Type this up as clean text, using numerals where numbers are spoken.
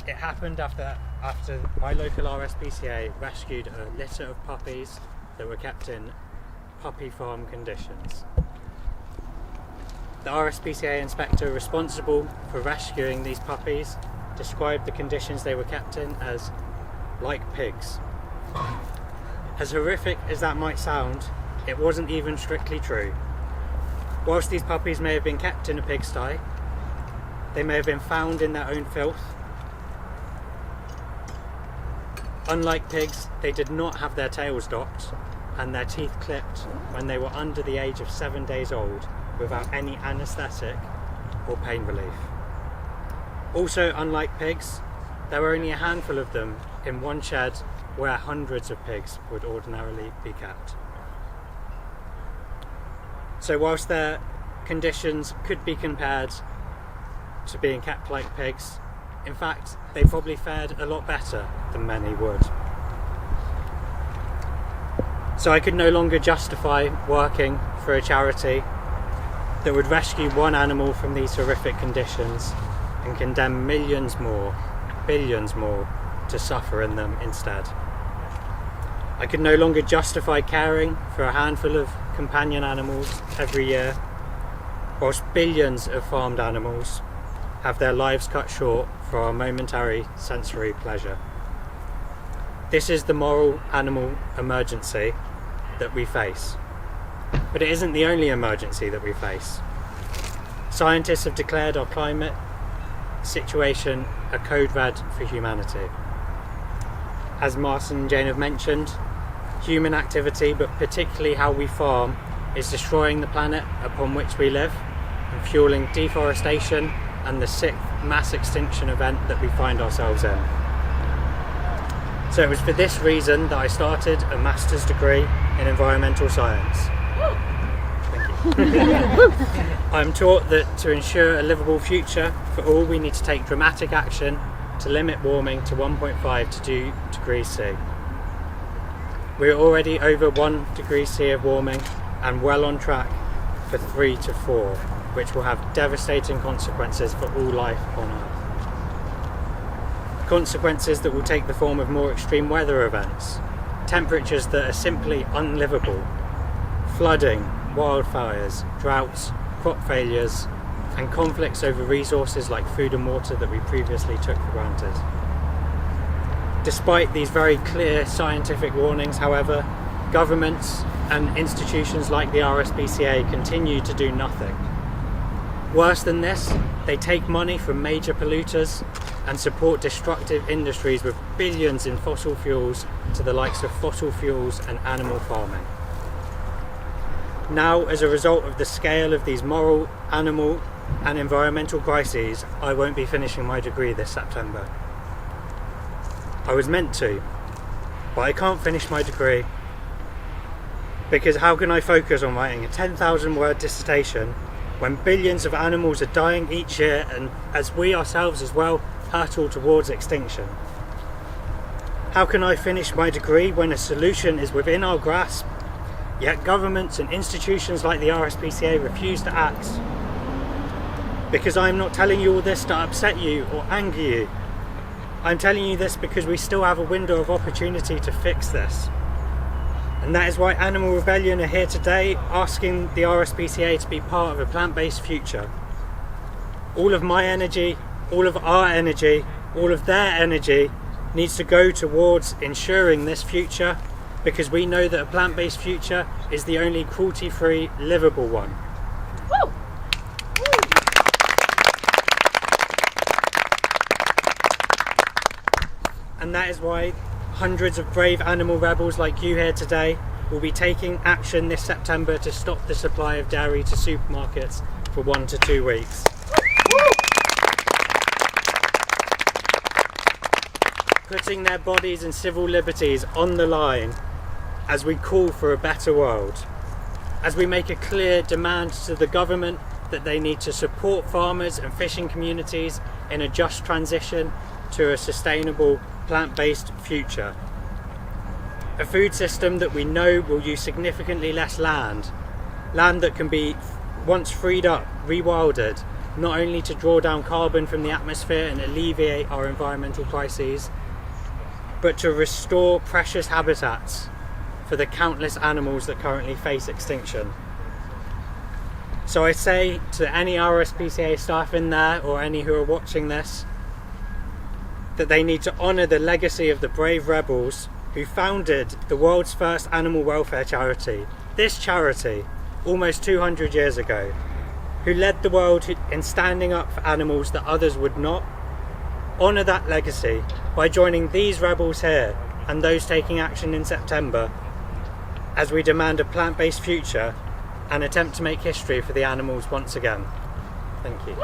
It happened after my local RSPCA rescued a litter of puppies that were kept in puppy farm conditions. The RSPCA inspector responsible for rescuing these puppies described the conditions they were kept in as like pigs. As horrific as that might sound, it wasn't even strictly true. Whilst these puppies may have been kept in a pigsty, they may have been found in their own filth. Unlike pigs, they did not have their tails docked and their teeth clipped when they were under the age of 7 days old without any anaesthetic or pain relief. Also, unlike pigs, there were only a handful of them in one shed where hundreds of pigs would ordinarily be kept. So whilst their conditions could be compared to being kept like pigs, in fact, they probably fared a lot better than many would. So I could no longer justify working for a charity that would rescue one animal from these horrific conditions and condemn millions more, billions more, to suffer in them instead. I could no longer justify caring for a handful of companion animals every year, whilst billions of farmed animals have their lives cut short for our momentary sensory pleasure. This is the moral animal emergency that we face. But it isn't the only emergency that we face. Scientists have declared our climate situation a code red for humanity. As Martin and Jane have mentioned, human activity, but particularly how we farm, is destroying the planet upon which we live and fueling deforestation and the 6th mass extinction event that we find ourselves in. So it was for this reason that I started a master's degree in environmental science. Thank you. I'm taught that to ensure a livable future for all, we need to take dramatic action to limit warming to 1.5 to 2 degrees C. We're already over 1 degree C of warming and well on track for 3 to 4, which will have devastating consequences for all life on Earth. Consequences that will take the form of more extreme weather events, temperatures that are simply unlivable, flooding, wildfires, droughts, crop failures, and conflicts over resources like food and water that we previously took for granted. Despite these very clear scientific warnings, however, governments and institutions like the RSPCA continue to do nothing. Worse than this, they take money from major polluters and support destructive industries with billions in fossil fuels to the likes of fossil fuels and animal farming. Now, as a result of the scale of these moral, animal and environmental crises, I won't be finishing my degree this September. I was meant to, but I can't finish my degree because how can I focus on writing a 10,000 word dissertation when billions of animals are dying each year and as we ourselves as well hurtle towards extinction? How can I finish my degree when a solution is within our grasp, yet governments and institutions like the RSPCA refuse to act? Because I'm not telling you all this to upset you or anger you. I'm telling you this because we still have a window of opportunity to fix this. And that is why Animal Rebellion are here today asking the RSPCA to be part of a plant-based future. All of my energy, all of our energy, all of their energy needs to go towards ensuring this future, because we know that a plant-based future is the only cruelty-free, livable one. Woo! And that is why hundreds of brave animal rebels like you here today will be taking action this September to stop the supply of dairy to supermarkets for 1 to 2 weeks. Putting their bodies and civil liberties on the line as we call for a better world. As we make a clear demand to the government that they need to support farmers and fishing communities in a just transition to a sustainable plant-based future. A food system that we know will use significantly less land that can be once freed up, rewilded, not only to draw down carbon from the atmosphere and alleviate our environmental crises, but to restore precious habitats for the countless animals that currently face extinction. So I say to any RSPCA staff in there, or any who are watching this, that they need to honour the legacy of the brave rebels who founded the world's first animal welfare charity. This charity, almost 200 years ago, who led the world in standing up for animals that others would not. Honour that legacy by joining these rebels here and those taking action in September as we demand a plant-based future and attempt to make history for the animals once again. Thank you.